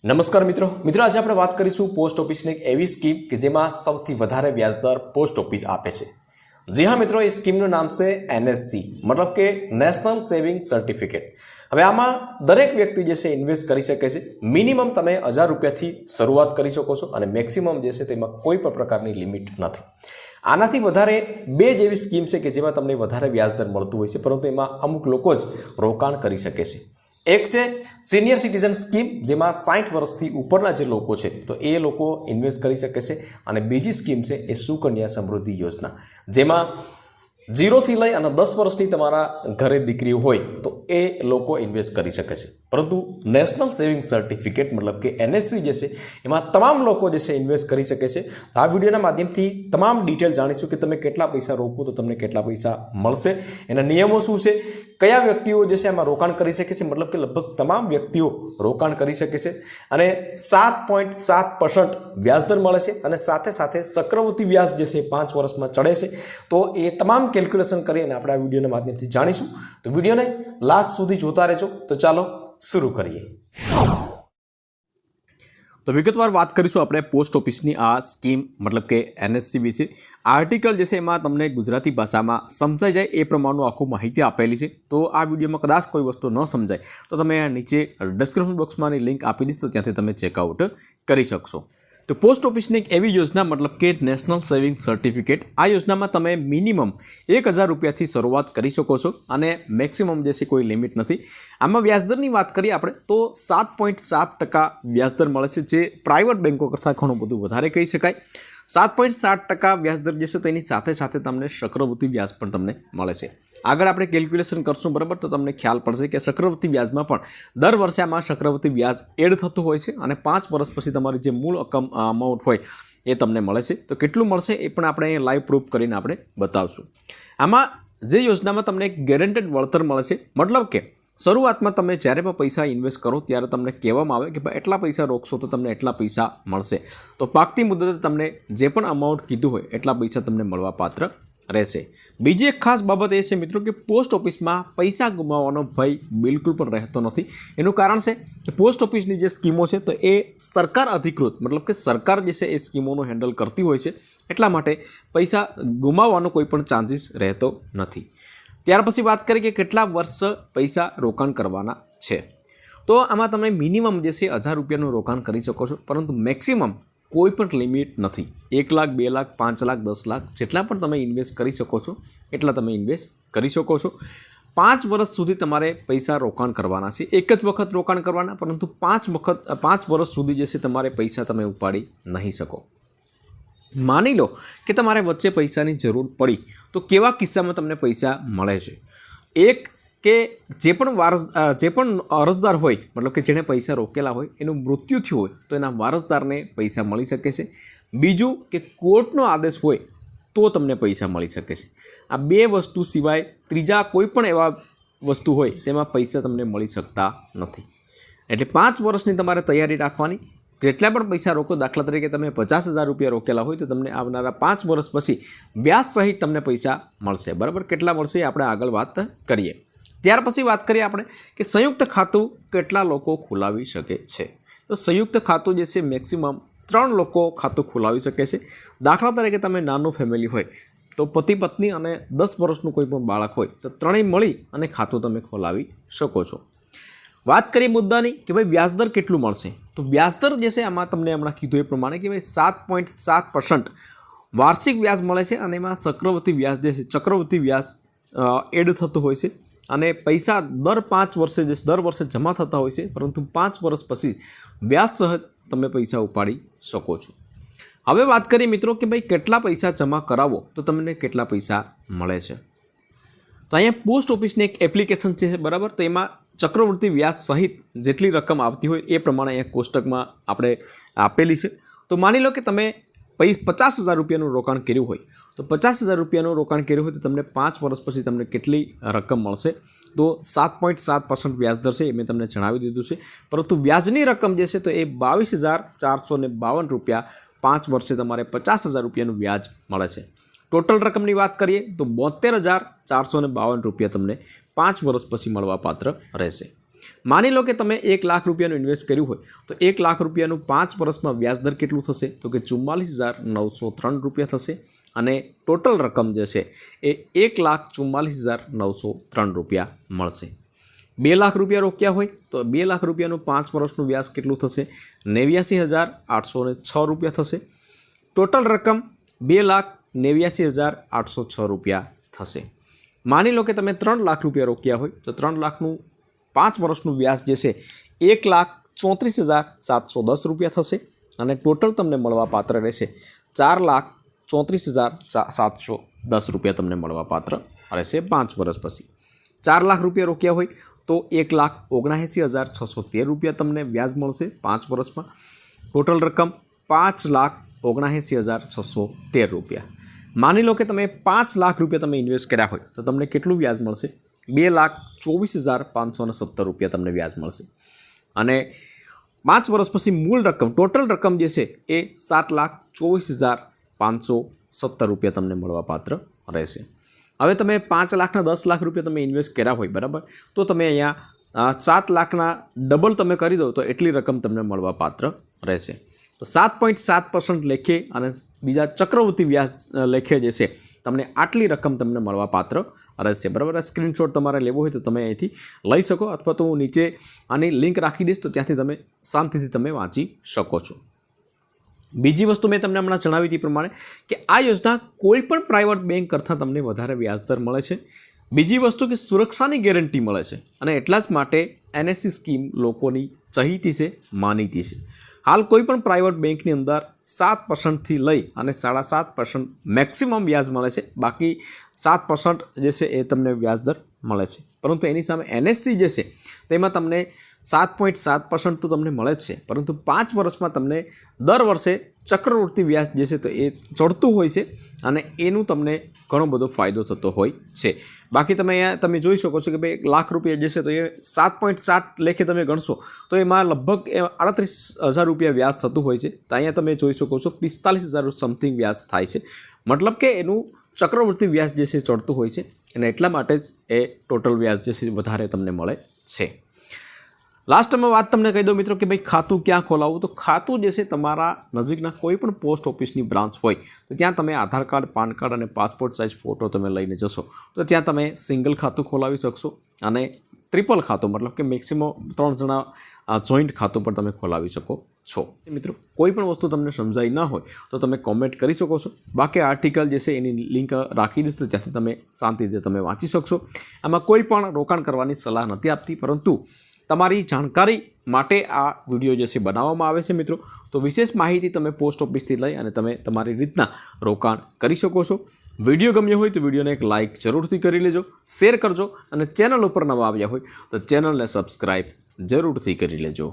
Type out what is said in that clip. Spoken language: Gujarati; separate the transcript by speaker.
Speaker 1: નમસ્કાર મિત્રો આજે આપણે વાત કરીશું પોસ્ટ ઓફિસની એક એવી સ્કીમ કે જેમાં સૌથી વધારે વ્યાજદર પોસ્ટ ઓફિસ આપે છે। જી હા મિત્રો, એ સ્કીમનું નામ છે એનએસસી, મતલબ કે નેશનલ સેવિંગ સર્ટિફિકેટ। હવે આમાં દરેક વ્યક્તિ જે છે ઇન્વેસ્ટ કરી શકે છે। મિનિમમ તમે 1000 રૂપિયાથી શરૂઆત કરી શકો છો અને મેક્સિમમ જે છે તેમાં કોઈ પણ પ્રકારની લિમિટ નથી। આનાથી વધારે બે જેવી સ્કીમ છે કે જેમાં તમને વધારે વ્યાજદર મળતું હોય છે, પરંતુ એમાં અમુક લોકો જ રોકાણ કરી શકે છે। એક છે સિનિયર સિટીઝન સ્કીમ, જેમાં 60 વર્ષથી ઉપરના જે લોકો છે તો એ લોકો ઇન્વેસ્ટ કરી શકે છે। અને બીજી સ્કીમ છે એ સુકન્યા સમૃદ્ધિ યોજના, જેમાં 0 થી લઈ અને 10 વર્ષની તમારા ઘરે દીકરી હોય તો એ લોકો ઇન્વેસ્ટ કરી શકે છે। પરંતુ નેશનલ સેવિંગ સર્ટિફિકેટ મતલબ કે એનએસસી જે છે એમાં તમામ લોકો જે છે ઇન્વેસ્ટ કરી શકે છે। તો આ વિડીયોના માધ્યમથી તમામ ડિટેલ જાણીશું કે તમે કેટલા પૈસા રોકો તો તમને કેટલા પૈસા મળશે, એના નિયમો શું છે, કયા વ્યક્તિઓ જે છે આમાં રોકાણ કરી શકે છે, મતલબ કે લગભગ તમામ વ્યક્તિઓ રોકાણ કરી શકે છે। અને 7.7% વ્યાજદર મળે છે અને સાથે સાથે ચક્રવૃદ્ધિ વ્યાજ જે છે 5 વર્ષમાં ચડે છે। તો એ તમામ કેલ્ક્યુલેશન કરીને આપણે આ વિડીયોના માધ્યમથી જાણીશું। તો વિડીયોને લાસ્ટ સુધી જોતા રહેજો। તો ચાલો शुरू करिए। तो विगतवार बात करीशुं आपणे पोस्ट ऑफिसनी आ स्कीम मतलब के एनएससी विषे। आर्टिकल जे छे एमां तमने गुजराती भाषामां समजाई जाय ए प्रमाणेनुं आखुं माहिती आपेली छे। तो आ विडियोमां कदाच कोई वस्तु न समजाय तो तमे नीचे डिस्क्रिप्शन बॉक्समांनी लिंक आपी दीश, तो त्यांथी तमे चेकआउट करी शकशो। तो पोस्ट ऑफिसनी एक एवी योजना मतलब के नेशनल सेविंग सर्टिफिकेट, आ योजना में तमे मिनिमम 1000 रुपया शुरुआत करी सको छो अने मैक्सिमम जैसे कोई लिमिट नहीं। आमां व्याजदरनी बात करीए आपणे तो 7.7% व्याजदर मळे छे, जे प्राइवेट बैंको करता घणुं बधुं वधारे कही शकाय। 7.7% व्याजदर जे छे तेनी साथे साथे तमने चक्रवृद्धि व्याज पण तमने मळे छे। आगळ आपणे केल्क्युलेशन करशुं बराबर, तो तमने ख्याल पड़शे के चक्रवृद्धि व्याजमां पण दर वर्षे आमां चक्रवृद्धि व्याज एड थतुं होय छे अने 5 वर्ष पछी तमारी जे मूळ अमाउंट होय ए तमने मळे छे। तो केटलुं मळशे ए पण आपणे लाइव प्रूफ करीने आपणे बतावशुं। आमां जे योजनामां तमने एक गेरंटेड वळतर मळे छे, मतलब के શરૂઆતમાં તમે જ્યારે પણ પૈસા ઇન્વેસ્ટ કરો ત્યારે તમને કહેવામાં આવે કે ભાઈ એટલા પૈસા રોકશો તો તમને એટલા પૈસા મળશે। તો પાકતી મુદતે તમને જે પણ અમાઉન્ટ કીધું હોય એટલા પૈસા તમને મળવા પાત્ર રહેશે। બીજી એક ખાસ બાબત એ છે મિત્રો કે પોસ્ટ ઓફિસમાં પૈસા ગુમાવવાનો ભય બિલકુલ પણ રહેતો નથી। એનું કારણ છે કે પોસ્ટ ઓફિસની જે સ્કીમો છે તો એ સરકાર અધિકૃત મતલબ કે સરકાર જે છે એ સ્કીમોનું હેન્ડલ કરતી હોય છે, એટલા માટે પૈસા ગુમાવવાનો કોઈ પણ ચાન્સીસ રહેતો નથી। ત્યાર પછી વાત કરીએ કે કેટલા વર્ષ પૈસા રોકાણ કરવાના છે। તો આમાં તમે મિનિમમ જે છે 1000 રૂપિયાનું રોકાણ કરી શકો છો, પરંતુ મેક્સિમમ કોઈ પણ લિમિટ નથી। 1 લાખ 2 લાખ 5 લાખ 10 લાખ જેટલા પણ તમે ઇન્વેસ્ટ કરી શકો છો એટલા તમે ઇન્વેસ્ટ કરી શકો છો। 5 વર્ષ સુધી તમારે પૈસા રોકાણ કરવાના છે, એક જ વખત રોકાણ કરવાના, પરંતુ 5 વર્ષ સુધી જે છે તમારે પૈસા તમે ઉપાડી નહીં શકો। માની લો કે તમારે વચ્ચે પૈસાની જરૂર પડી તો કેવા કિસ્સામાં તમને પૈસા મળે છે? એક કે જે પણ અરજદાર હોય મતલબ કે જેણે પૈસા રોકેલા હોય એનું મૃત્યુ થયું હોય તો એના વારસદારને પૈસા મળી શકે છે। બીજું કે કોર્ટનો આદેશ હોય તો તમને પૈસા મળી શકે છે। આ બે વસ્તુ સિવાય ત્રીજા કોઈ પણ એવા વસ્તુ હોય તેમાં પૈસા તમને મળી શકતા નથી। એટલે 5 વર્ષની તમારે તૈયારી રાખવાની। જેટલા પણ પૈસા રોકો, દાખલા તરીકે તમે 50,000 રૂપિયા રોકેલા હોય તો તમને આવનારા 5 વર્ષ પછી વ્યાજ સહિત તમને પૈસા મળશે, બરાબર? કેટલા મળશે આપણે આગળ વાત કરીએ। ત્યાર પછી વાત કરીએ આપણે કે સંયુક્ત ખાતું કેટલા લોકો ખોલાવી શકે છે। તો સંયુક્ત ખાતું જે છે મેક્સિમમ 3 લોકો ખાતું ખોલાવી શકે છે। દાખલા તરીકે તમે નાનું ફેમિલી હોય તો પતિ પત્ની અને 10 વર્ષનું કોઈ પણ બાળક હોય તો ત્રણેય મળી અને ખાતું તમે ખોલાવી શકો છો। વાત કરીએ મુદ્દાની કે ભાઈ વ્યાજદર કેટલું મળશે, તો વ્યાજદર જે છે આમાં તમને હમણાં કીધું એ પ્રમાણે કે ભાઈ 7.7% વાર્ષિક વ્યાજ મળે છે અને એમાં ચક્રવૃદ્ધિ વ્યાજ જે છે ચક્રવૃદ્ધિ વ્યાજ એડ થતું હોય છે અને પૈસા દર 5 વર્ષે જે દર વર્ષે જમા થતા હોય છે, પરંતુ 5 વર્ષ પછી વ્યાજ સહિત તમે પૈસા ઉપાડી શકો છો। હવે વાત કરીએ મિત્રો કે ભાઈ કેટલા પૈસા જમા કરાવો તો તમને કેટલા પૈસા મળે છે। તો અહીંયા પોસ્ટ ઓફિસની એક એપ્લિકેશન છે, બરાબર? તો એમાં ચક્રવૃદ્ધિ વ્યાજ સહિત જેટલી રકમ આવતી હોય એ પ્રમાણે એક કોષ્ટકમાં આપણે આપેલી છે। તો માની લો કે તમે 50,000 રૂપિયાનું રોકાણ કર્યું હોય તો 50,000 રૂપિયાનું રોકાણ કર્યું હોય તો તમને 5 વર્ષ પછી તમને કેટલી રકમ મળશે? તો 7.7% વ્યાજદર છે એ મેં તમને જણાવી દીધું છે, પરંતુ વ્યાજની રકમ જે છે તો એ 22,452 રૂપિયા 5 વર્ષે તમારે 50,000 રૂપિયાનું વ્યાજ મળે છે। ટોટલ રકમની વાત કરીએ તો 72,452 રૂપિયા તમને 5 વર્ષ પછી મળવા પાત્ર રહેશે। માની લો કે તમે 1 લાખ રૂપિયાનું ઇન્વેસ્ટ કર્યું હોય તો 1 લાખ રૂપિયાનું 5 વર્ષમાં વ્યાજદર કેટલું થશે તો કે 44,903 રૂપિયા થશે અને ટોટલ રકમ જે છે એ 1,44,903 રૂપિયા મળશે। 2 લાખ રૂપિયા રોક્યા હોય તો 2 લાખ રૂપિયાનું 5 વર્ષનું વ્યાજ કેટલું થશે 89,806 રૂપિયા થશે। ટોટલ રકમ 2,89,806 રૂપિયા થશે। માની લો કે તમે 3 લાખ રૂપિયા રોક્યા હોય તો 3 લાખનું 5 વર્ષનું વ્યાજ જે છે 1,34,710 રૂપિયા થશે અને ટોટલ તમને મળવા પાત્ર રહેશે 4,34,710 રૂપિયા તમને મળવા પાત્ર રહેશે 5 વર્ષ પછી। 4 લાખ રૂપિયા રોક્યા હોય તો 1,79,613 રૂપિયા તમને વ્યાજ મળશે 5 વર્ષમાં। ટોટલ રકમ 5,79,613 રૂપિયા। માની લો કે તમે 5 લાખ રૂપિયા તમે ઇન્વેસ્ટ કર્યા હોય તો તમને કેટલું વ્યાજ મળશે 2,24,517 રૂપિયા તમને વ્યાજ મળશે અને 5 વર્ષ પછી મૂળ રકમ ટોટલ રકમ જે છે એ 7,24,517 રૂપિયા તમને મળવા પાત્ર રહેશે। હવે તમે 5 લાખના 10 લાખ રૂપિયા તમે ઇન્વેસ્ટ કર્યા હોય બરાબર તો તમે અહીંયા 7 લાખના ડબલ તમે કરી દો તો એટલી રકમ તમને મળવા પાત્ર રહેશે। તો 7.7% લેખે અને બીજા ચક્રવૃત્તિ વ્યાજ લેખે જે છે તમને આટલી રકમ તમને મળવા પાત્ર રહેશે બરાબર। આ સ્ક્રીનશોટ તમારે લેવો હોય તો તમે અહીંથી લઈ શકો અથવા તો હું નીચે આની લિંક રાખી દઈશ તો ત્યાંથી તમે શાંતિથી તમે વાંચી શકો છો। બીજી વસ્તુ મેં તમને હમણાં જણાવી હતી પ્રમાણે કે આ યોજના કોઈ પણ પ્રાઇવેટ બેંક કરતાં તમને વધારે વ્યાજદર મળે છે। બીજી વસ્તુ કે સુરક્ષાની ગેરંટી મળે છે અને એટલા જ માટે એનએસસી સ્કીમ લોકોની ચહીતી છે, માનીતી છે। હાલ કોઈ પણ પ્રાઇવેટ બેંકની અંદર 7%થી લઈ અને 7.5% મેક્સિમમ વ્યાજ મળે છે, બાકી 7% જે છે એ તમને વ્યાજદર મળે છે। પરંતુ એની સામે એનએસસી જે છે તેમાં તમને 7.7% તો તમને મળે જ છે, પરંતુ 5 વર્ષમાં તમને દર વર્ષે ચક્રવૃત્તિ વ્યાજ જે છે તો એ ચડતું હોય છે અને એનું તમને ઘણો બધો ફાયદો થતો હોય છે। બાકી તમે અહીંયા તમે જોઈ શકો છો કે ભાઈ 1 લાખ રૂપિયા જે છે તો એ 7.7 લેખે તમે ગણશો તો એમાં લગભગ 38,000 રૂપિયા વ્યાજ થતું હોય છે। તો અહીંયા તમે જોઈ શકો છો 45,000 સમથિંગ વ્યાજ થાય છે, મતલબ કે એનું ચક્રવૃત્તિ વ્યાજ જે છે ચડતું હોય છે અને એટલા માટે જ એ ટોટલ વ્યાજ જે છે વધારે તમને મળે છે। લાસ્ટમાં વાત તમને કહી દઉં મિત્રો કે ભાઈ ખાતું ક્યાં ખોલાવવું, તો ખાતું જે છે તમારા નજીકના કોઈ પણ પોસ્ટ ઓફિસની બ્રાન્ચ હોય તો ત્યાં તમે આધાર કાર્ડ, પાન કાર્ડ અને પાસપોર્ટ સાઇઝ ફોટો તમે લઈને જશો તો ત્યાં તમે સિંગલ ખાતું ખોલાવી શકશો અને ટ્રિપલ ખાતું મતલબ કે મેક્સિમમ 3 જણા જોઈન્ટ ખાતું પણ તમે ખોલાવી શકો છો। મિત્રો કોઈ પણ વસ્તુ તમને સમજાઈ ન હોય તો તમે કોમેન્ટ કરી શકો છો, બાકી આર્ટિકલ જે છે એની લિંક રાખી દઈશ તો ત્યાંથી તમે શાંતિથી તમે વાંચી શકશો। આમાં કોઈ પણ રોકાણ કરવાની સલાહ નથી આપતી, પરંતુ તમારી જાણકારી માટે આ વિડીયો જે છે બનાવવામાં આવે છે મિત્રો। તો વિશેષ માહિતી તમે પોસ્ટ ઓફિસથી લઈ અને તમે તમારી રીતના રોકાણ કરી શકો છો। વિડીયો ગમ્યો હોય તો વિડીયોને એક લાઇક જરૂરથી કરી લેજો, શેર કરજો અને ચેનલ ઉપર નવા આવ્યા હોય તો ચેનલને સબસ્ક્રાઈબ જરૂરથી કરી લેજો।